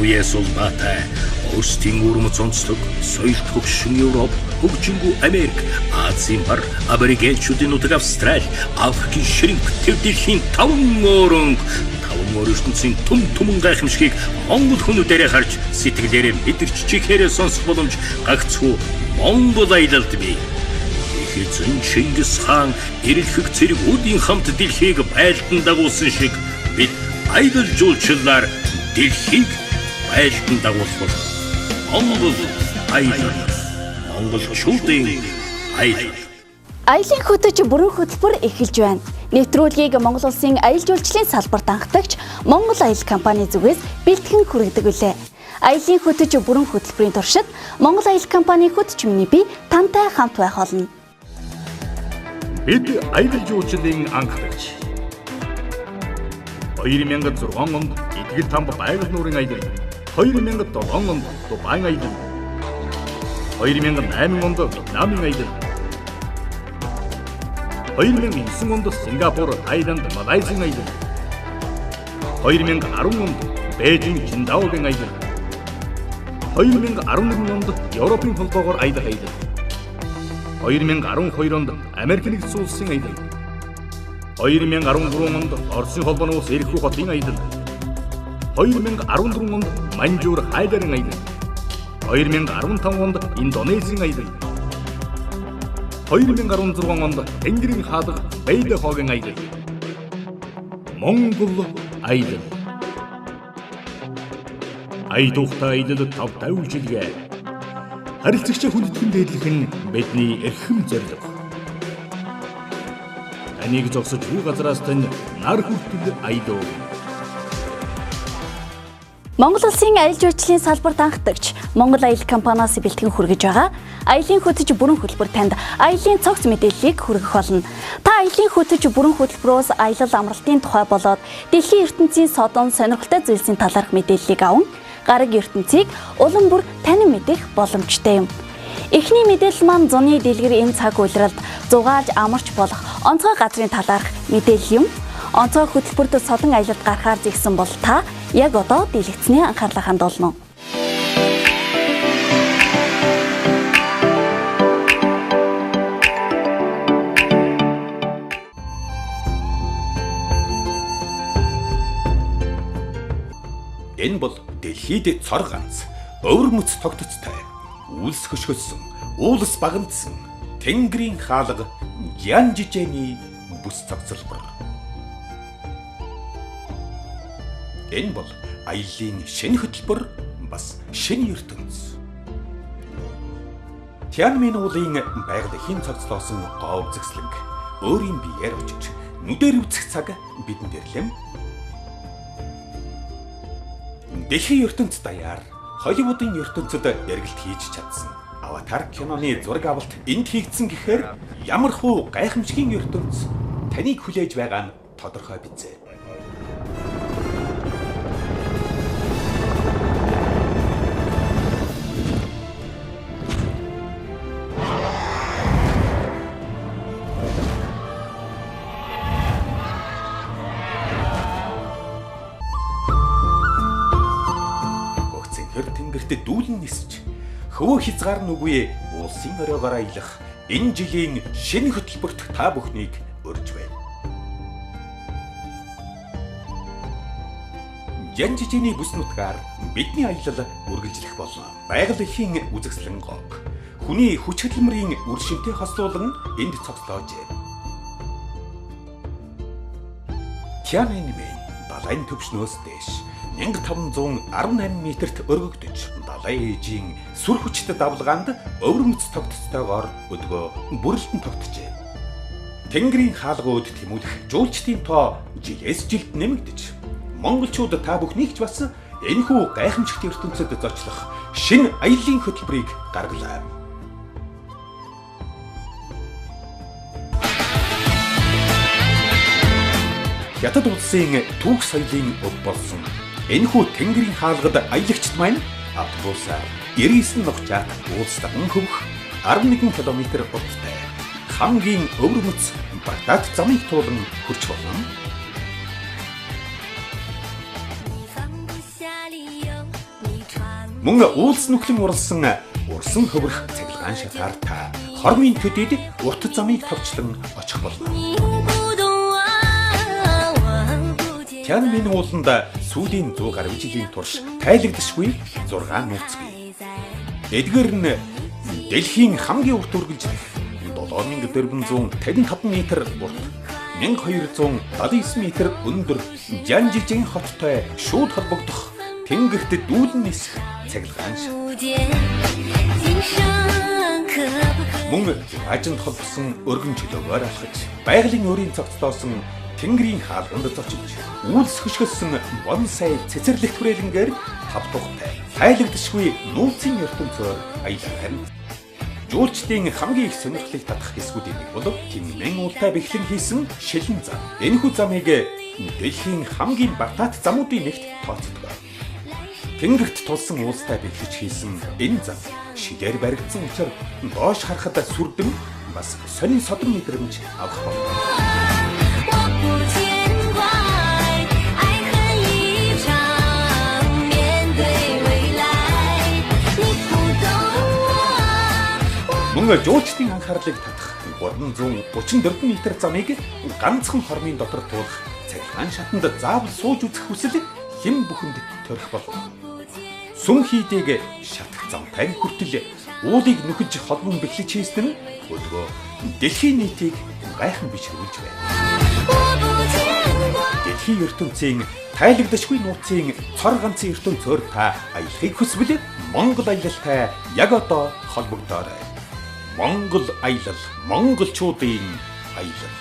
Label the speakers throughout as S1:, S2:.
S1: үеэс улбаатай Өөрсдийн өвөрмөц онцлог, соёл хөгшин Европ, хөгжингүү Америк, Азийн бар, аборигенчүүдийн нутаг Австрали, Африкийн ширинг, төв дэлхийн 5 өрөнгө ертөнцийн түмэн гайхамшигыг Монгол хүмүүдээрээ харж сэтгэлээрээ мэдэрч чихээрээ сонсох боломж гагцхүү Монгол аялалд бий. Эзэн Чингис хаан эрэлхэг цэргүүдийн хамт дэлхийг байлдан дагуулсан шиг бид аялал жуулчлалаар дэлхийг байлдан дагуулах Монгол аялал. Монголчуудын аялал.
S2: Аялын хөтөч бүрэн хөтөлбөр эхэлж байна. Нэвтрүүлгийг Монгол Улсын аялал жуулчлалын салбарт анхдагч Монгол Аял компани зүгээс бэлтгэн хүргэдэг үлээ. Аялын хөтөч бүрэн хөтөлбөрийн туршид Монгол Аял компани хөтөч миний бие тантай хамт байх болно.
S1: Бид аялал жуулчлалын анхдагч 2006 онд Итгэл тамб байгаль нуурын аялал, 2007 онд Дубайн аялал, 2008 онд Вьетнамын аялал, 2009 онд Сингапур, Тайланд, Малайзийн аялал, 2010 онд Бээжин, Чиндаогийн аялал, 2011 онд Европын холбоогоор аялал, 2012 онд Америк нэгдсэн улсын аялал, 2013 онд Оросын холбооны улс Эрхүү хотын аялал, 2014 онд Манжуур, Хайдарын аялал, 2015 онд Индонезийн аялал, 2016 онд Тэнгэрийн хаалга Бэйдэхогийн аялал. Монгол аялал. Аялуухтай аялал 5-50 жилгээ. Харилцагчаа хүндэтгэн дээдлэх нь бидний эрхэм зорилго. Таныг зогсож бүх газраас тань нар хүртэл аялуу.
S2: Монгол Улсын аялал жуулчлалын салбарт анхдагч Монгол Аял компаниас бэлтгэн хүргэж байгаа аялын хөтөч бүрэн хөтөлбөр танд аялын цогц мэдээллийг хүргэх болно. Та аялын хөтөч бүрэн хөтөлбөрөөс аялал амралтын тухай болоод дэлхийн ертөнцийн содон сонирхолтой зүйлсийн талаарх мэдээллийг аван гараг ертөнцийг улам бүр танин мэдэх боломжтой юм. Эхний мэдээлэл маань зуны дэлгэр энэ цаг үйлрэлд зугаалж амарч болох онцгой газрын талаарх мэдээлэл юм. Онцгой хөтөлбөрт содон аялалд гарахаар зэгсэн бол та яг одоо дэлгэцний анхаарлаа хандуулна.
S3: Энэ бол дэлхийд цор ганц өвөрмөц тогтцтой үлс хөшгөссөн уулс багандсан тэнгэрийн хаалга ян жижээний бүс цогцлбор. Энэ бол аяллаа шинэ хөтөлбөр бас шинэ ертөнц. Тяньмын уулын байгалийн цогцлоосон гоо үзэсгэлэнг өөрийн биеэр очиж нүдээр үзэх цаг бидэнд ирлэм. Дэлхийн ертөнц даяар Холливуудын ертөнцид эргэлт хийж чадсан Аватар киноны зураг авалт энд хийгдсэн гэхээр ямар хуу гайхамшигын ертөнц таныг хүлээж байгаа нь тодорхой бизээ. Тэнгэрт дүүлэн нисэж хөвөө хязгаар нүгүй улсын оройгоор аялах энэ жилийн шинэ хөтөлбөрт та бүхнийг урьж байна. Ян жижигний бүс нутгаар бидний аялал үргэлжлэх болно. Байгаль эхийн үзэсгэлэн гог хүний хүч хөдөлмөрийн үр шимтэй хослуулан энд цогцлоожээ. Тяньмын далайн төвшнөөс дээш 1518 метрт өргөгдөж далайн ээжийн сүр хүчтэй давлгаанд өвөрмөц тогтцоогоор өдгөө бүрэлдэн тогтжээ. Тэнгэрийн хаалгууд тэмүүлэх жуулчдын тоо жилээс жилд нэмэгдэж монголчууд та бүхнийг ч бас энэхүү гайхамшигт ертөнцид зочлох шинэ аяллаа хөтөлбөрийг гаргалаа. Хятад улсын түүх соёлын өв болсон энэхүү тэнгэрийн хаалгад аялагчд маань автобусаар 99 нухчаат уулсдан хөвөх 11 км урттай хамгийн өвөрмөц Багдад замыг туулан хүрч болно. Мөн уулс нүхлэн уралсан урсан хөврөх цахилгаан шатаар та хормын төдийд урт замыг товчлон очих болно. Тянмын ууланд сүүлийн 100 гаруй жилийн турш тайлагдшгүй 6 нууц бий. Эдгээр нь дэлхийн хамгийн урт үргэлжлэх 7455 м урт, 1279 м өндөр Жанжижин хоттой шууд холбогдох тэнгэрт дүүлэн нисэх цахилгаан шат. Мөн ажинд холбосон өргөн чөлөөгөөр алхаж, байгалийн өрийн цогцлоосон тэнгэрийн хаалганд зочилж, үйлс хөшгөлсөн бонсай цэцэрлэгт хүрээлэнгээр тавтухтай тайлагдшгүй нууцын ертөнцөөр аялал харин жуулчдын хамгийн их сонирхлыг татах хэсгүүдийн нэг бол Тэмнэн уултай бэхлэн хийсэн шилэн зам. Энэхүү замыг дэлхийн хамгийн батат замуудын нэгт тооцдог. Тэнгэрт тулсан уулстай бэхлэж хийсэн энэ зам шидээр баригдсан учраас доош харахад сүрдэн бас сонин содон мэдрэмж авах болно. Мөн жуулчдын анхаарлыг татах 334 м замыг ганцхан хормын дотор туулах цахилгаан шатанд заавал сууж үзэх хүсэл хэн бүхэнд төрөх болно. Сүм хийдэг шатах замтай хүртэл уулыг нөхөж холбон бэхлэж хийсэн нь өлгөө дэлхийн нийтийг гайхан бишрүүлж байна. Дэлхийн ертөнцийн тайлагдшгүй нууцын цор ганцын ертөнцөөр та аялахыг хүсвэл Монгол аялалтай яг одоо холбогдоорой. Монгол аялал, монголчуудын аялал.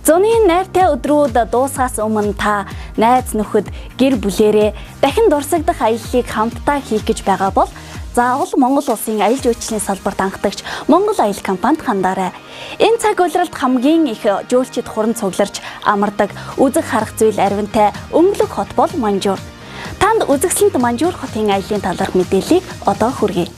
S2: Зуны найртай өдрүүд дуусахаас өмнө та найз нөхөд гэр бүлээрээ дахин дурсагдах аяллыг хамтдаа хийх гэж байгаа бол заавал Монгол улсын аялал жуулчлалын салбарт анхдагч Монгол Аял компанид хандаарай. Энэ цаг ууралд хамгийн их жуулчид хуран цугларч амардаг үзэг харах зүйл аривантай өнгөлөг хот бол Манжуур. Танд үзэгсэлэнт Манжуур хотын аяллаа талаарх мэдээллийг одоо хүргэе.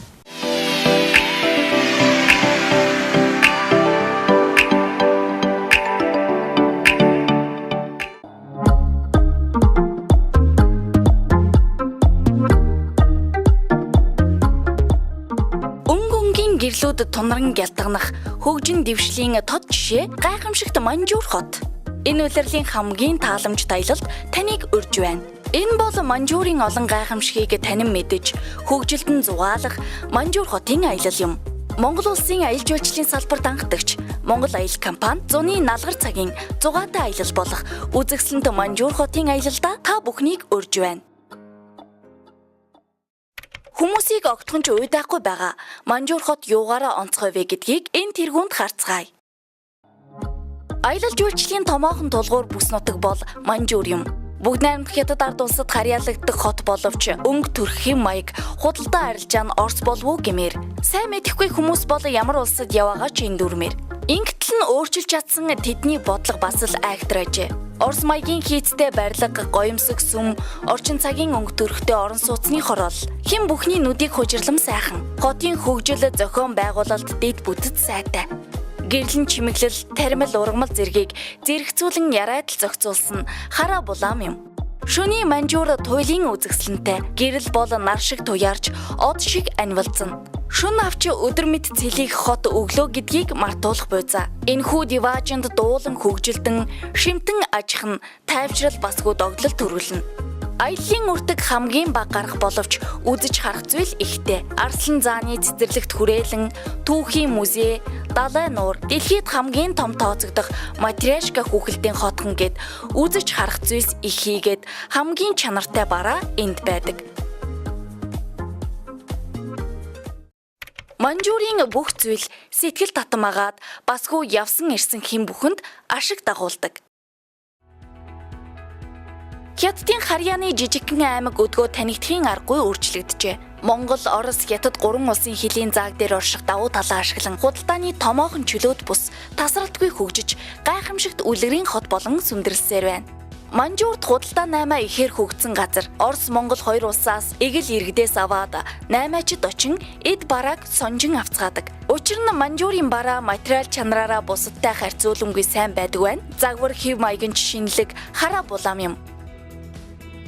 S2: Гэрлүүд тунран гялтганах хөгжин дэвшлийн тод жишээ гайхамшигт Манжуур хот. Энэ улирлын хамгийн тааламж аялалд таныг урьж байна. Энэ бол Манжуурын олон гайхамшигыг танин мэдэж хөгжилтөн зугаалах Манжуур хотын аялал юм. Монгол улсын аялал жуулчлалын салбарт анхдагч Монгол Аял компани зуны налгар цагийн зугаатай аялал болох үзэгсэлэнт Манжуур хотын аялалдаа та бүхнийг урьж байна. Хүмүүсийг огтхон ч уйдахгүй байгаа Манжуур хот юугаараа онцгой вэ гэдгийг энэ тэргуунд харцгаая. Аялал жуулчлалын томоохон тулгуур бүс нутаг бол Манжуур юм. Бүгд найрамдах хятад ард улсад харьяалагддаг хот боловч өнгө төрхийн маяг худалдаа арилжаа нь Орос болов уу гэмээр. Сайн мэдэхгүй хүмүүс бол ямар улсад яваагач энэ дүрмээр. Ингэтэл нь өөрчилж чадсан тэдний бодлого бас л айхтрайжээ. Орос маягийн хийцтэй барилга, гоёмсог сүм, орчин цагийн өнгө төрхтэй орон сууцны хороол хэн бүхний нүдийг хужирлам сайхан. Хотын хөгжил зохион байгуулалт дэд бүтэц сайтай. Гэрлэн чимэглэл, тармил ургамал зэргийг зэрэгцүүлэн яриад л зохицуулсан хараа булаам юм. Шөнийн Манжуур туйлын үзэгсэлэнтэй гэрэл бол нар шиг туяарч, од шиг анивалзсан. Шүн авч өдөр мэд цэлих хот өглөө гэдгийг мартуулах буйзаа. Энэхүү диваажинд дуулан хөгжилдэн, шимтэн ажих нь тайвшрал басгүй догдлол төрүүлнэ. Аяллын үрдэг хамгийн бага гарах боловч үзэж харах зүйл ихтэй. Арслан зааны цэцэрлэгт хүрээлэн, түүхийн музей, далай нуур, дэлхийд хамгийн том тооцогдох Матряшка хүүхэлдэйн хотхон гэд үзэж харах зүйлс их хийгээд хамгийн чанартай бараа энд байдаг. Манжуурын бүх зүйл сэтгэл татамагаад басгүй явсан ирсэн хэн бүхэнд ашиг дагуулдаг. Хятадын Харьяаны жижигхэн аймаг өдгөө танигдхийн аргагүй өөрчлөгдөжээ. Монгол, Орос, Хятад 3 улсын хилийн зааг дээр орших давуу талаа ашиглан худалдааны томоохон чөлөөт бус тасралтгүй хөгжиж гайхамшигт үлгэрийн хот болон сүмдэрлсээр байна. Манжуурт худалдаа 8 ихээр хөгжсөн газар Орос, Монгол 2 улсаас эгэл иргэдээс аваад 8-ачид очин эд барааг сонжин авцгаадаг. Учир нь Манжуурын бараа материал чанараараа бусадтай харьцууламгүй сайн байдаг байна. Загвар, хэв маягийн шинэлэг хараа булаам юм.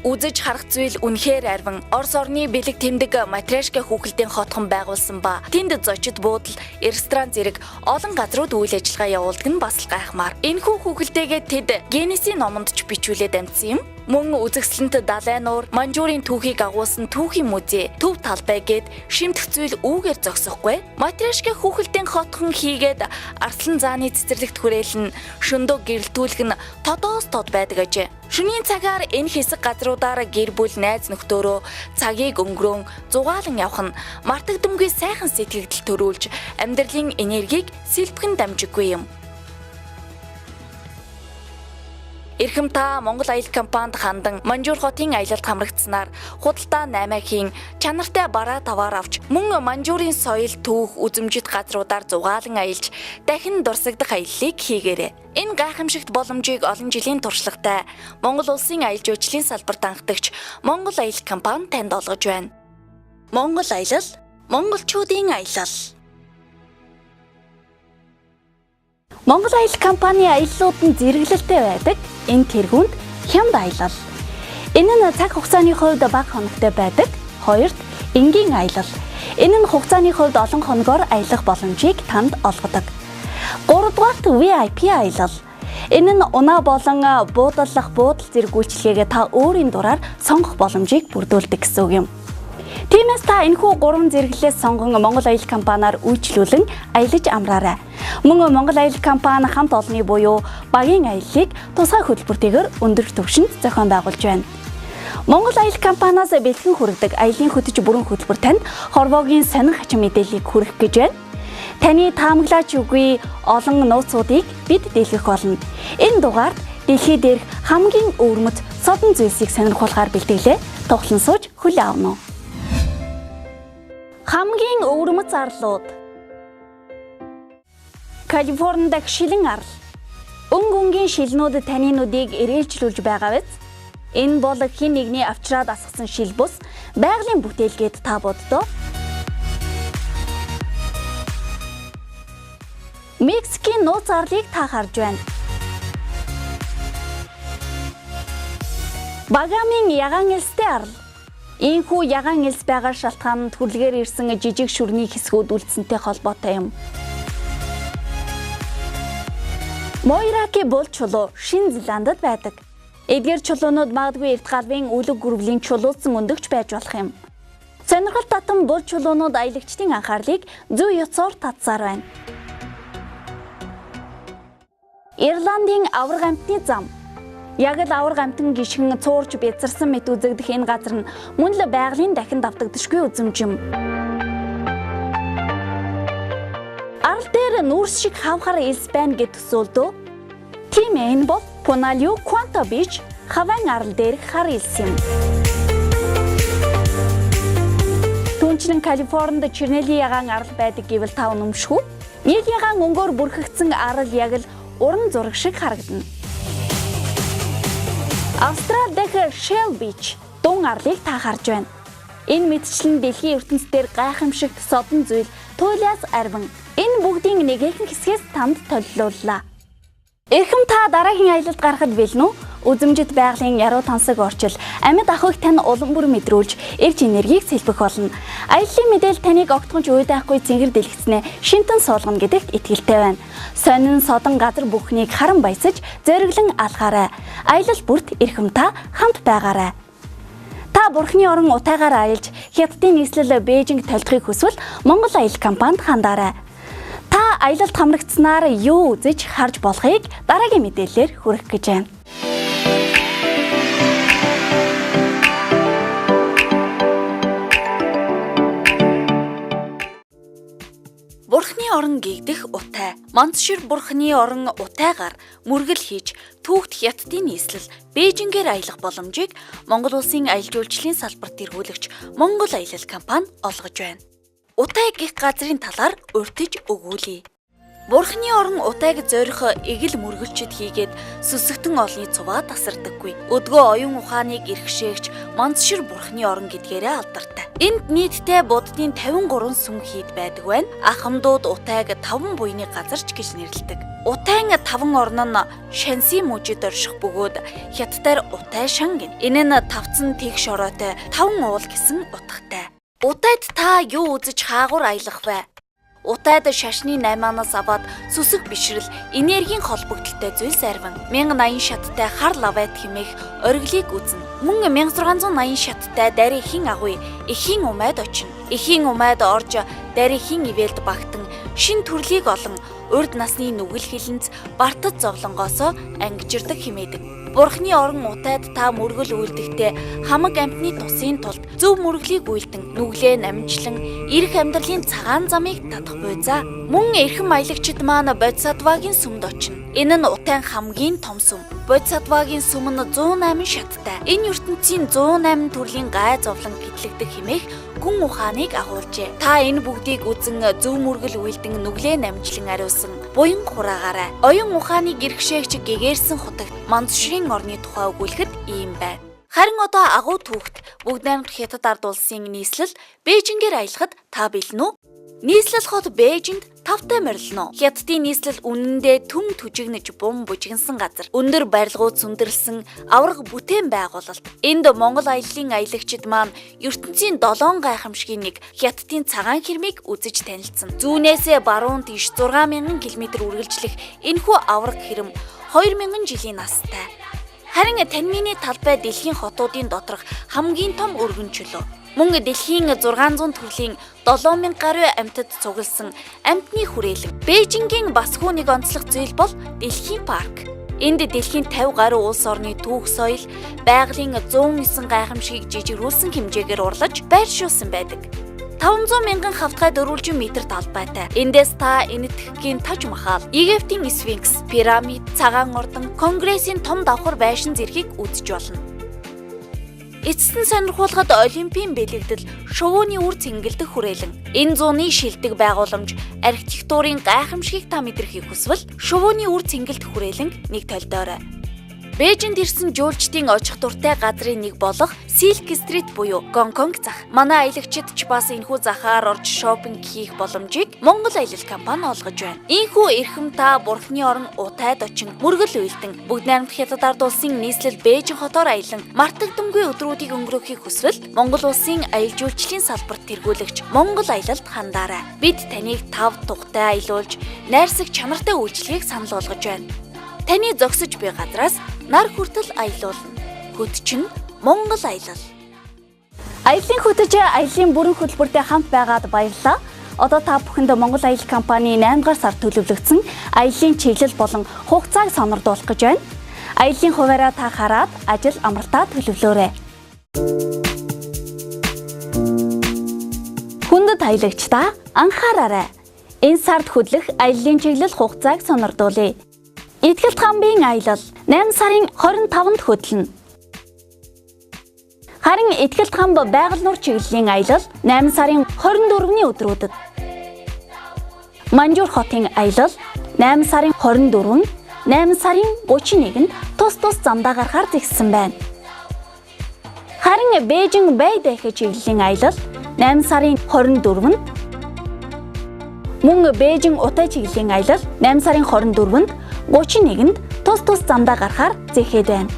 S2: Үзэж харах зүйл үнэхээр арвин. Орос орны бэлэг тэмдэг Матрешка хүүхэлдэйн хотхон байгуулсан ба тэнд зочид буудал, ресторан зэрэг олон газрууд үйл ажиллагаа явуулдаг нь бас л гайхмаар. Энэхүү хүүхэлдэйгээ тэд Генесийн номонд ч бичүүлээд амжсан юм. Мөн үзэгсэлэнт далай нуур, манжуурын түүхийг агуулсан түүхийн музей, төв талбай гээд шимтэх зүйл үүгээр зогсохгүй. Матрешка хүүхэлдэйн хотхон хийгээд арслан зааны цэцэрлэгт хүрээлэн шөндөө гэрэлтүүлэх нь тодоос тод байдаг ажээ. Шөнийн цагаар энэ хэсэг газруудаар гэр бүл найз нөхдөөрөө цагийг өнгөрөөн зугаалan явах нь мартагдамгүй сайхан сэтгэгдэл төрүүлж амьдралын энергийг сэлбэхэн дамжиггүй юм. Эрхэм та Монгол Аялал компанид хандан Манжуур хотын аялалд хамрагдсанаар худалдаа 8-ийн чанартай бараа таваар авч мөн Манжуурын соёл, түүх, үзмжит газруудаар зугаалan аялж дахин дурсагдах аяллыг хийгээрэй. Энэ гайхамшигт боломжийг олон жилийн туршлагатай Монгол улсын аялал жуулчлалын салбарт анхдагч Монгол Аялал компани танд олгож байна. Монгол аялал, монголчуудын аялал. Монгол Аялал компани аяллууд нь зэрэглэлтэй байдаг. Энэ тэргуунд хямд аялал. Энэ нь цаг хугацааны хувьд бага хоногтой байдаг. Хоёрт энгийн аялал. Энэ нь хугацааны хувьд олон хоногоор аялах боломжийг танд олгодог. Гуравдугаарт VIP аялал. Энэ нь унаа болон буудаллах буудал зэрэг үйлчилгээгээ та өөрийн дураар сонгох боломжийг бүрдүүлдэг гэсэн үг юм. Тиймээс та энэхүү 3 зэрэглэлээс сонгон Монгол Аялал компаниар үйлчлүүлэн аялаж амраарай. Мөн Монгол Аялал компани хамт олонны буюу багийн аяллыг тусгай хөтөлбөртэйгээр өндөр түвшинд зохион байгуулж байна. Монгол Аялал компаниас бэлтгэн хүргэдэг аялын хөтөч бүрэн хөтөлбөр танд хорвоогийн сонин хачин мэдээллийг хүргэх гэж байна. Таны таамаглаач үгүй олон нууцуудыг бид дэлгэх болно. Энэ дугаард дэлхий дээрх хамгийн өвөрмөц содон зүйлсийг сонирхуулахаар бэлтгэлээ. Тухлан сууж хүлээн авна уу? Хамгийн өвөрмөц арлууд. Калифорни дахь шилэн арал. Өнгөнгийн шилнүүд таны нүдийг ирээлжлүүлж байгаа биз? Энэ бол хэн нэгний авчраад асгасан шил бус байгалийн бүтээлгээд та боддоо. Мексикийн нууц арлыг та харж байна. Багамын ягаан элстэй арал. Ийхүү ягаан элс байгаа шалтгаан нь төрлөгээр ирсэн жижиг шүрний хэсгүүд үлдсэнтэй холбоотой юм. Мойраки бол чулуу Шинэ Зеландд байдаг. Эдгээр чулуунууд магадгүй эрт галвын үлэг гүрвлийн чулуулсан өндөгч байж болох юм. Сонирхол татам бол чулуунууд аялагчдын анхаарлыг зөв ёцоор татсаар байна. Ирландын авраг амтны зам. Яг л авраг амтан гишгэн цуурч бязарсан мэт үзэгдэх энэ газар нь мөн л байгалийн дахин давтагдшгүй үзмжим. Арал дээр нүүрс шиг хавхар элс байна гэд төсөөлдөө. Тийм энэ бол Пуналиу Кванта Бич хаван арал дээрх хар элс юм. Түүнчлэн Калифорнид Чернели ягаан арал байдаг гэвэл та үнэмшгүй. Нэг ягаан өнгөөр бүрхэгдсэн арал яг л уран зураг шиг харагдана. Австрал дахь Shell Beach дун арлыг та харж байна. Энэ мэдчлэн дэлхийн ертөнцийн гайхамшигт содон зүйл туйлаас арвин. Энэ бүгдийн нэгэн хэсгээс танд толилууллаа. Эрхэм та дараагийн аялалд гарахад бэлэн үү? Үзмжит байгалийн яруу тансаг орчил амьд ахыг тань улам бүр мэдрүүлж эрч энергийг сэлбэх болно. Аяллаа мэдээлэл таныг огтхонч уйдаахгүй цэнгэр дэлгэцнээ шинтэн суулгана гэдэгт итгэлтэй байна. Сонин содон газар бүхнийг харан баясаж зориглон алхаарай. Аялал бүрт эрхэм та хамт байгаарай. Та Бурхны орон утаагаар аялж Хятадын нийслэл Бээжинг толдохыг хүсвэл Монгол Аялал компанид хандаарай. Та аялалд хамрагдсанаар юу үзэж харж болохыг дараагийн мэдээллээр хүргэх гэж байна. Бурхны орон гэгдэх утай. Мансшир Бурхны орон утайгаар мөргөл хийж түүхт Хятадын нийслэл Бээжингээр аялах боломжийг Монгол улсын аялал жуулчлалын салбарт эргүүлэгч Монгол Аялал компани олгож байна. Утай гэх газрын талаар урьдчилж өгүүлье. Бурхны орон утайг зорих эгэл мөргөлчд хийгээд сүсгтэн олны цуваа тасардаггүй. Өдгөө оюун ухааныг эрхшээгч Мансшир Бурхны орон гэдгээрээ алдартай. Энд нийтдээ буддын 53 сүм хийд байдаг байна. Ахмадууд Утайг 5 буйны газарч гэж нэрлэдэг. Утайн 5 орн нь Шанси мужид орших бөгөөд Хятадаар Утай шан гин. Энэ нь тавцсан тэгш ороотой 5 уул гэсэн утгатай. Утайд та юу үзэж хаагур аялах вэ? Утайд шашны 8-аас аваад сүсэг бишрэл, энергийн холбогдолтой зүйлс арвин 1080 шаттай хар лавет хэмээх ориглыг үзнэ. Мөн 1680 шаттай дарихийн агуй эхийн умайд очино. Эхийн умайд орж дарихийн ивэлд багтан шин төрлийг олон урд насны нүгэл хилэнц бартад зовлонгоосоо ангижирдаг хэмээдэг. Бурхны орон Утайд та мөргөл үйлдэхдээ хамаг амьтны тусын тулд зөв мөрглийг үйлдэн нүглээ намжлан эрх амьдралын цагаан замыг татах буй за. Мөн эрхэм аялагчид маань Бодисаттвагийн сүмд очино. Энэ нь Утайн хамгийн том сүм. Бодисаттвагийн сүм нь 108 шаттай. Энэ ертөнцийн 108 төрлийн гай зовлон гэтлэгдэх хэмээх гүн ухааныг агуулжээ. Та энэ бүгдийг үзэн зөв мөргөл үйлдэн нүглээ намжлан ариусан буян хураагаарай. Оюун ухааны гэрхшээгч гэгээрсэн хутагт Манзушрын орны тухай өгүүлэхэд ийм байна. Харин одоо агуу түүхт бүгд найрамд Хятад ард улсын нийслэл Бээжингээр аялахад та бэлэн үү? Нийслэл хот Бээжинд тавтай морилно. Хятадын нийслэл үнэндээ төм түжигнэж бум бужигнсан газар. Өндөр барилгууд сүндэрлсэн авраг бүтээн байгуулалт. Энд Монгол аяллаа аялагчид маань ертөнцийн 7 гайхамшигын нэг Хятадын цагаан хэрмийг үзэж танилцсан. Зүүнээсээ баруун тийш 6000 км үргэлжлэх энэхүү авраг хэрэм 2000 жилийн настай. Харин таньмины талбай дэлхийн хотуудын доторх хамгийн том өргөн чөлөө. Мөн дэлхийн 600 төрлийн 7000 гаруй амьтад цугласан амьтны хүрээлэн. Бээжингийн бас хүү нэг онцлог зүйл бол дэлхийн парк. Энд дэлхийн 50 гаруй улс орны түүх соёл, байгалийн 109 гайхамшигыг жижигрүүлсэн хэмжээгээр урлаж байршуулсан байдаг. 500 мянган хавтгай дөрвөлжин метр талбайтай. Эндээс та Энэтхэгийн Таж Махал, Египтийн Сфинкс, пирамид, цагаан ордон, Конгрессийн том давхар байшин зэргийг үзэж болно. Эцэст нь сонирхуулахад Олимпийн бэлэгдэл шувууны үр цэнгэлдэх хүрээлэн. Энэ зууны шилдэг байгууламж архитектурын гайхамшигыг та мэдрэхийг хүсвэл шувууны үр цэнгэлдэх хүрээлэн нэг толдоорой. Бээжинд ирсэн жуулчдын очих дуртай газрын нэг болох Silk Street буюу Гонконг зах. Манай аялагчид ч бас энэхүү захаар орж шопинг хийх боломжийг Монгол аялал компани олгож байна. Ийхүү эрхэм та Бурхны орон Утайд очин мөргөл үйлдэн бүгд найрамд Хятад ард улсын нийслэл Бээжин хотоор аялан мартагдамгүй өдрүүдийг өнгөрөөхийг хүсвэл Монгол улсын аялал жуулчлалын салбарт тэргүүлэгч Монгол аялалд хандаарай. Бид таныг 5 тухтай аялуулж, найрсаг чанартай үйлчлэгийг санал болгож байна. Таны зогсож буй газраас нар хүртэл аялуулна. Хөтчин Монгол аялал. Аяллаа хөтөж аяллаа бүрэн хөтөлбөртэй хамт байгаад баярлалаа. Одоо та бүхэнд Монгол аялал компани 8 дугаар сард төлөвлөгдсөн аяллаа чиглэл болон хугацааг сонирдуулах гэж байна. Аяллаа хуваараа та хараад ажил амралтаа төлөвлөөрэй. Хүндэт аялагчдаа анхаараарай. Энэ сард хөдлөх аяллаа чиглэл хугацааг сонирдуулъя. Итгэлт хамбын аялал 8 сарын 25-нд хөдлөнө. Харин Итгэлт хамб байгаль нуур чиглэлийн аялал 8 сарын 24-ний өдрүүдэд. Манжуур хотын аялал 8 сарын 24, 8 сарын 31-нд тус замдаа гарахаар зэгссэн байна. Харин Бээжин Бэйдэх чиглэлийн аялал 8 сарын 24-нд, мөн Бээжин Утай чиглэлийн аялал 8 сарын 24-нд 31-нд тус замдаа гарахаар зэхэд байна.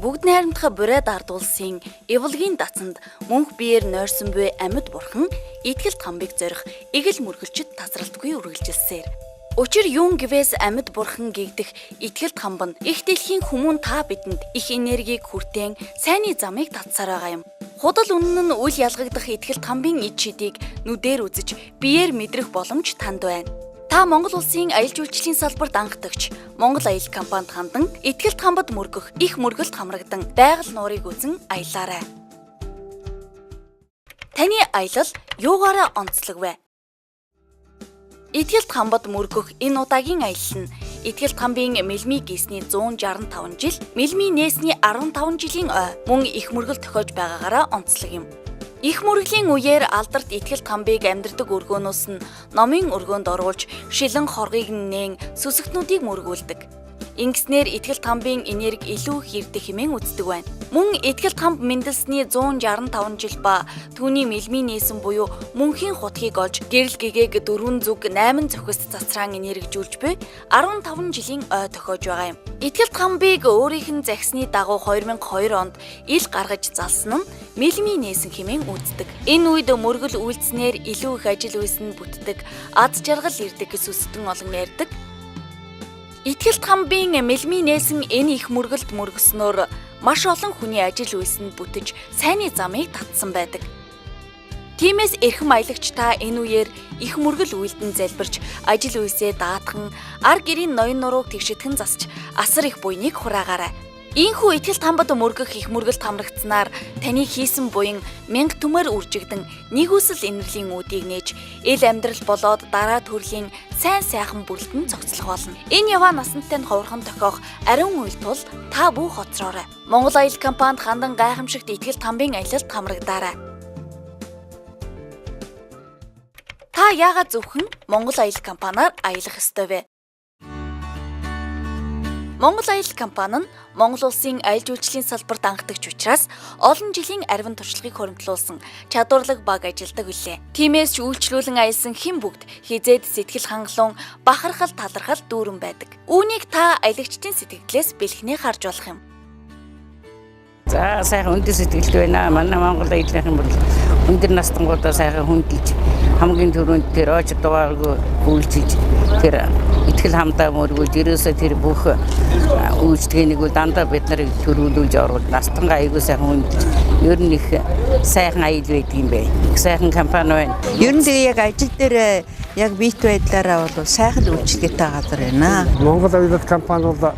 S2: Бүгд найрамдах Бурайд ард улсын эвлэгийн дацанд мөнх биеэр нойрсон буй амьд бурхан Итгэлт хамбыг зорих эгэл мөргөлчөд тасралтгүй үргэлжилсээр. Учир юун гэвээс амьд бурхан гэгдэх Итгэлт хамб нь их дэлхийн хүмүүн та бидэнд их энергийг хүртээн сайнны замыг татсаар байгаа юм. Худал үнэн нь үл ялгагдах Итгэлт хамбын ид шидийг нүдээр үзэж биеэр мэдрэх боломж танд байна. Та Монгол улсын аялал жуулчлалын салбарт анхдагч Монгол Аялал компанид хандан ихтгэл хамбад мөргөх их мөргөлт хамрагдан байгаль нуурыг үзэн аялаарай. Таны аялал юугаараа онцлог вэ? Ихтгэл хамбад мөргөх энэ удаагийн аялал нь Ихтгэл хамбын мэлми гисний 165 жил, мэлми нээсний 15 жилийн ой мөн их мөргөл тохиож байгаагаараа онцлог юм. Их мөргөлийн үеэр алдарт ихтгэл хамбыг амьдардаг өргөөнөөс нь номын өргөөнд оруулж шилэн хоргийг нээн сүсгтнүүдийг мөргүүлдэг. Ингэснээр ихтгэл хамбын энерги илүү хэрдэх хэмээн үздэг байна. Мөн ихтгэл хамб мэндэлсний 165 жил ба түүний мэлми нээсэн буюу мөнхийн хутгийг олж гэрэл гэгээг 4 зүг 8 зохист цацраан энергижүүлж буй 15 жилийн ой тохиож байгаа юм. Ихтгэл хамбыг өөрийнх нь захисны дагуу 2002 онд ил гаргаж залсан нь мэлми нээсэн хэмээн үздэг. Энэ үед мөргөл үйлдснээр илүү их ажил үйлсэн бүтдэг, ад жаргал ирдэг гэж сүсгэн олон ярьдаг. Ихтгэл хамбын мэлми нээсэн энэ их мөргөлд мөргөснөөр маш олон хүний ажил үйлсэнд бүтэж сайнны замыг татсан байдаг. Тиймээс эрхэм аялагч та энэ үеэр их мөргөл үйлдэн залбирч ажил үйлсээ даатхан ар гэрийн ноён нурууг тэгшидхэн засч асар их буйныг хураагаарай. Ийхүү ихтгэл хамбад мөргөх их мөргөлт хамрагдсанаар таны хийсэн буян мянга түмээр үржигдэн нэг үсэл инэрлийн үүдийг нээж эл амьдрал болоод дараа төрлийн сайн сайхан бүрэлдэхүүн цогцлох болно. Энэ яваа насантай нь ховорхон тохиох ариун үйл тул та бүх хоцроорой. Монгол Аялал компанид хандан гайхамшигт ихтгэл хамбын аялалд хамрагдаарай. Та яагаад зөвхөн Монгол Аялал компаниар аялах ёстой вэ? Монгол Аялал компани нь Монгол улсын аялал жуулчлалын салбарт анхдагч учраас олон жилийн арвин туршлагыг хуримтлуулсан чадварлаг баг ажилдаг үлээ. Тиймээс ч үйлчлүүлэн аялсан хэн бүгд хизээд сэтгэл хангалуун, бахархал талархал дүүрэн байдаг. Үүнийг та аялагчдын сэтгэлдээс бэлхнээ харж болох юм.
S4: За сайхан өндөр сэтгэлд байна. Манай Монгол аяллахын бол өндөр настангуудаа сайхан хүндэлж хамгийн түрүүнд тэр очи дугааргүй үйлчилж тэр ихтгэл хамтаа мөргүүлж ерөөсөө тэр бүх үйлчлэгийг дандаа бид нарыг төрүүлүүлж оруулж настангаа аягүй сайхан хүндэлж ер нь их сайхан аял байдаг юм бэ. Их сайхан компани байна.
S5: Ер нь тэгээ яг ажил дээр яг бит байдлаараа бол сайхан үйлчлэгтэй газар байна.
S6: Монгол Аялал компани бол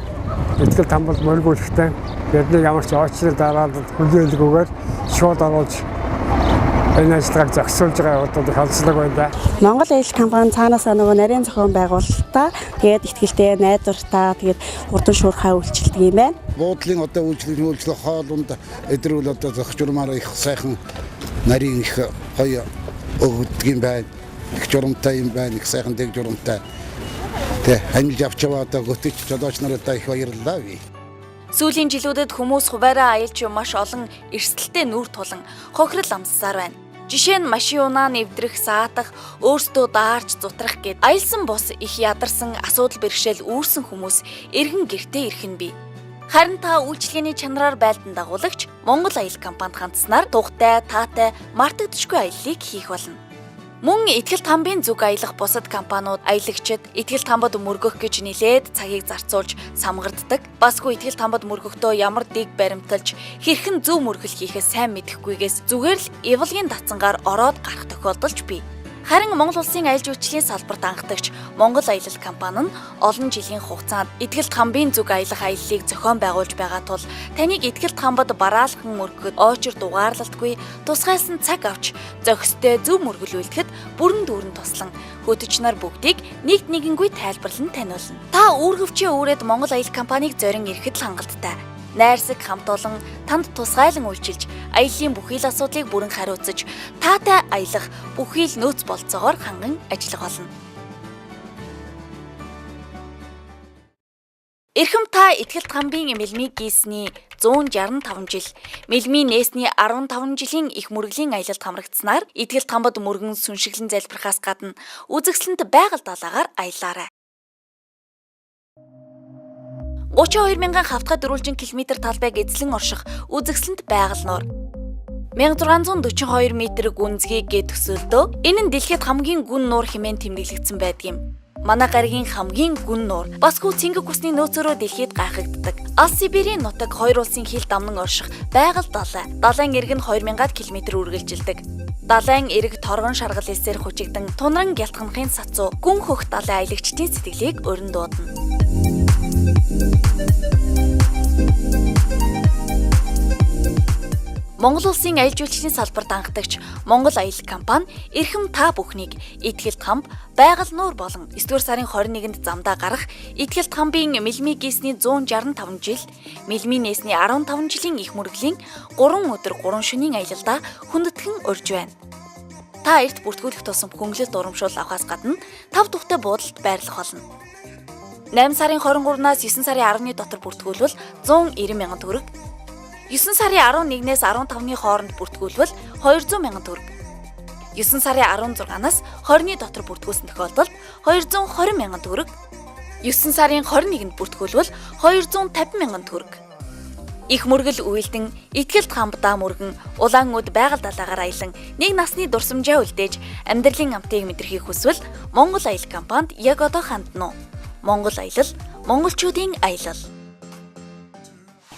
S6: ихтгэл хамбал мөргүүлэхдээ бидний ямар ч очрыг дараад хүлээлгүйгээр шууд оруулж энэ ажлыг зохицуулж байгаа удаад халдсан байна.
S7: Монгол Аялал компани цаанаасаа нөгөө нарийн зохион байгуулалтаа тэгээд ихтгэлтэй найдвартай тэгээд хурдан шуурхай үйлчилдэг юм байна.
S8: Буудлын одоо үйлчлэх хоолунд эдрүүл одоо зохицуулмаар их сайхан нарийн их гоё өгдөг юм байна. Их журамтай юм байна. Их сайхан дэг журамтай. Тэ амжилт авч яваа одоо göтөч жолооч нартай их баярлалаа би.
S2: Сүүлийн жилүүдэд хүмүүс хуваараа аялж маш олон эрсдэлтэй нүүр тулан хохирол амссаар байна. Жишээ нь машин унаа нэвдрэх, саатах, өөрсдөө даарч зутрах гэд аялсан бус их ядарсан асуудал бэрхшээл үүрсэн хүмүүс эргэн гэртээ ирэх нь бий. Харин та үйлчлэгээний чанараар байлдан дагуулагч Монгол Аялал компанид хандсанаар тугтай, таатай, мартагдчихгүй аяллыг хийх болно. Мөн ихтгэл хамбын зүг аялах бусад компаниуд аялагчид ихтгэл хамбад мөргөх гэж нэлээд цагийг зарцуулж самгарддаг. Басгүй ихтгэл хамбад мөргөхдөө ямар дэг баримталж хэрхэн зөв мөргөл хийхээ сайн мэдэхгүйгээс зүгээр л эвлгийн датцангаар ороод гарах тохиолдолч бий. Харин Монгол улсын аялал жуулчлалын салбарт анхдагч Монгол Аялал компани нь олон жилийн хугацаанд ихтгэл хамбын зүг аялах аяллыг зохион байгуулж байгаа тул таныг ихтгэл хамбад бараалхан мөргөхөд очир дугаарлалтгүй тусгайсан цаг авч зохистой зөв мөргөлүүлэхэд бүрэн дүүрэн туслан хөтөч нар бүгдийг нэгд нэгэнгүй тайлбарлан таниулна. Та үүргэвчийн үүрээд Монгол Аялал компанийг зорин ирэхэд л хангалттай. Найрсаг хамт олон танд тусгайлан үйлчилж аяллаа бүхий л асуудлыг бүрэн хариуцаж таатай аялах бүхий л нөөц болцоогоор ханган ажиллах болно. Эрхэм та ихтгэл хамбын мэлми гисний 165 жил, мэлми нээсний 15 жилийн их мөргөлийн аялалд хамрагдсанаар ихтгэл хамбад мөргөн сүншиглэн залбирахаас гадна үзэгсэлэнт байгаль далаагаар аялаарай. 32,000 хавтгай дөрвөлжин км талбайг эзлэн орших үзэгсэлэнт байгаль нуур. 1642 м гүнзгий гээд төсөөлдөө энэ нь дэлхийд хамгийн гүн нуур хэмээн тэмдэглэгдсэн байдаг юм. Манай гаригийн хамгийн гүн нуур басгүй цэнгэг усны нөөцөөрөө дэлхийд гайхагддаг. Алс Сибирийн нутаг хоёр улсын хил дамнан орших байгаль далай. Далайн эрг нь 2000 км үргэлжилдэг. Далайн эрэг торгон шаргал эсээр хучигдан тунран гялтганахын сацуу гүн хөх далайн аялагчдын сэтгэлийг өрн дуудана. Монгол улсын аялал жуулчлалын салбарт анхдагч Монгол аялал компани эрхэм та бүхнийг Итгэлт хамб байгаль нуур болон 9-р сарын 21-нд замдаа гарах Итгэлт хамбын мэлми гисний 165 жил, мэлми нээсний 15 жилийн их мөргөлийн 3 өдөр 3 шөнийн аялалдаа хүндэтгэн урьж байна. Та эрт бүртгүүлэх тусам хөнгөлөлт урамшуул авахаас гадна 5 тухтай буудалд байрлах болно. 8 сарын 23-наас 9 сарын 10-ны дотор бүртгүүлвэл 190,000 төгрөг, 9 сарын 11-ээс 15-ны хооронд бүртгүүлвэл 200,000 төгрөг. 9 сарын 16-наас 20-ны дотор бүртгүүлсэн тохиолдолд 220,000 төгрөг. 9 сарын 21-нд бүртгүүлвэл 250,000 төгрөг. Их мөргөл үйлдэн Итгэлт хамбдаа мөргөн улаан өд байгаль далаагаар аялан нэг насны дурсамжаа үлдээж амьдралын амтыг мэдрэхийг хүсвэл Монгол аялал компанид яг одоо хандна уу? Монгол аялал, монголчуудын аялал.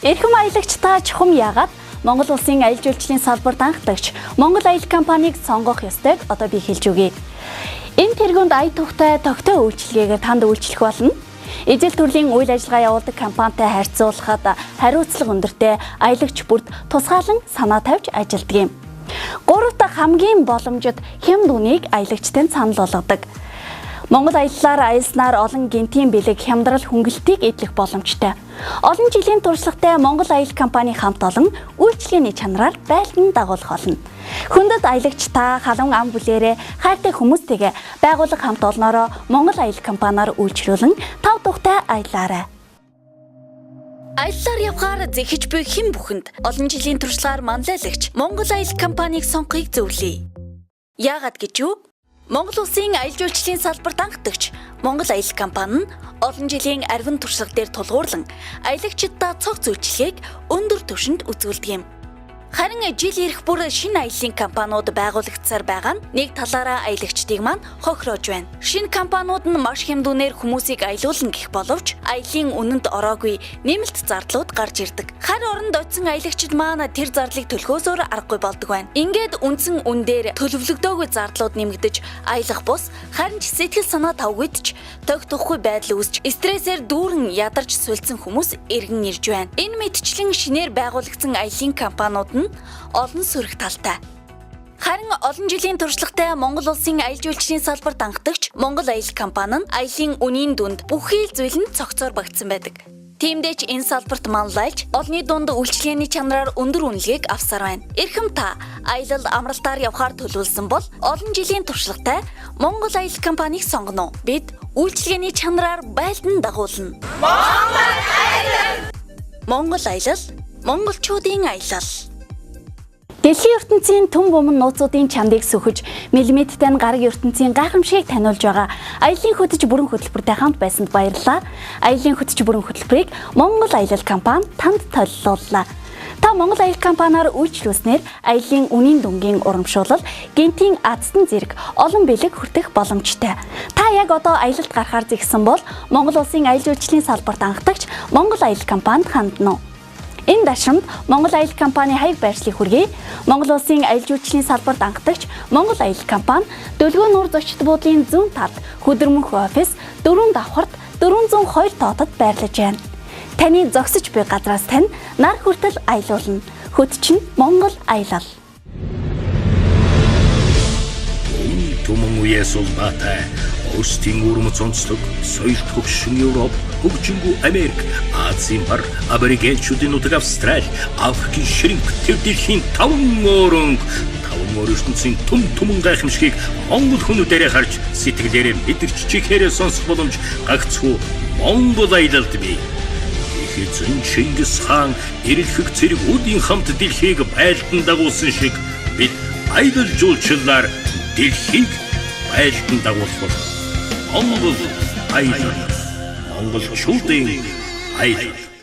S2: Эрхэм аялагчдаа чухам яагаад Монгол улсын аялал жуулчлалын салбарт анхдагч Монгол аялал компанийг сонгох ёстойг одоо би хэлж өгье. Энэ тэргуунд ая тухтай тогтоо үйлчилгээгээр танд үйлчлэх болно. Ижил төрлийн үйл ажиллагаа явуулдаг компанитай харьцуулахад хариуцлага өндөртэй аялагч бүрд тусгаалan санаа тавьж ажилладаг юм. 3 дахь хамгийн боломжит хямд үнийг аялагчтанд санал болгодог. Монгол аяллаар аялснаар олон гинтийн бэлэг хямдрал хөнгөлтийг эдлэх боломжтой. Олон жилийн туршлагатай Монгол аялал компани хамт олон үйлчлэгээний чанараар байлдан дагуулах болно. Хүндэт аялагч та халуун ам бүлээрээ хайртай хүмүүстэйгээ байгууллага хамт олноороо Монгол аялал компаниар үйлчлүүлэн 5 тухтай аяллаарай. Аяллаар явхаар зэхэж буй хэн бүхэнд олон жилийн туршлагаар манлайлагч Монгол аялал компанийг сонгохыг зөвлөе. Яагаад гэж юу? Монгол улсын аялал жуулчлалын салбарт анхдагч Монгол аялал компани нь олон жилийн арвин туршлага дээр тулгуурлан аялагчдаа цогц үйлчилгээг өндөр түвшинд үзүүлдэг юм. Харин жил ирэх бүр шинэ аяллаа компаниуд байгуулагдсаар байгаа нь нэг талаараа аялагчдыг маань хохироож байна. Шинэ компаниуд нь маш хямдүнээр хүмүүсийг аялуулна гэх боловч аяллаа үнэнд ороогүй нэмэлт зардлууд гарч ирдэг. Харин оронд очисон аялагчид маань тэр зарлыг төлөхөөсөөр аргагүй болдог байна. Ингээд үндсэн үн дээр төлөвлөгдөөгүй зардлууд нэмэгдэж аялах бус харин ч сэтгэл санаа тавгүйдч тогтохгүй байдал үүсч стрессээр дүүрэн ядарч сулцсан хүмүүс эргэн ирж байна. Энэ мэтчлэн шинээр байгуулагдсан аяллаа компаниуд нь олон сөрөг талтай. Харин олон жилийн туршлагатай Монгол улсын аялал жуулчлалын салбарт анхдагч Монгол аялал компани нь аяллаа үнийн дүнд бүхий зүйл нь цогцоор багтсан байдаг. Тиймдээ ч энэ салбарт манлайлж олонний дунд үйлчлэгээний чанараар өндөр үнэлгээг авсаар байна. Эрхэм та аялал амралтаар явхаар төлөвлөсөн бол олон жилийн туршлагатай Монгол аялал компанийг сонгоно. Бид үйлчлэгээний чанараар байлдан дагуулна. Монгол аялал, монголчуудын аялал. Дэлхийн ертөнцийн төм буман нууцуудын чамдыг сөхөж, мэлмиттэй нь гараг ертөнцийн гайхамшигыг таниулж байгаа аяллаа хөтөж бүрэн хөтөлбөртэй хамт байсанд баярлалаа. Аяллаа хөтөж бүрэн хөтөлбөрийг Монгол аялал компани танд төлөвлөлөө. Та Монгол аялал компаниар үйлчлүүлснээр аяллаа үнийн дүнгийн урамшуулал, гинтийн азтан зэрэг олон бэлэг хүртэх боломжтой. Та яг одоо аялалд гарахаар зэгсэн бол Монгол улсын аялал жуулчлалын салбарт анхдагч Монгол аялал компанид хандна. Энэ дашрамд Монгол аялал компани хаяг байршлыг хүргэе. Монгол улсын аялал жуулчлалын салбарт анхдагч Монгол аялал компани Дөлгөө нуур зочид буудлын зүүн талд хөдөрмөнх офис 4 давхарт 402 тоотод байрлаж байна. Таны зогсож буй газраас тань нар хүртэл аялуулна. Хөт чинь Монгол аялал.
S1: Түмэн үеэс улбаатай Остин урмц онцлог соёл төгшин Европ, хөгжингүү Америк, Азийн бар, аборигенчүүдийн нутаг Австрали, Африкийн ширинг, тэв дэлхийн 5 өрөнгө ертөнцийн түмэн гайхамшигыг Монгол хүмүүдээрээ харж сэтгэлээрээ мэдэрч чихээрээ сонсох боломж гагцхүү Монгол аялалд бий. Эзэн Чингис хаан эрэлхэг цэргүүдийн хамт дэлхийг байлдан дагуулсан шиг бид аялал жуулчлалаар дэлхийг байлдан дагуулах Монгол аялал, монголчуудын аялал.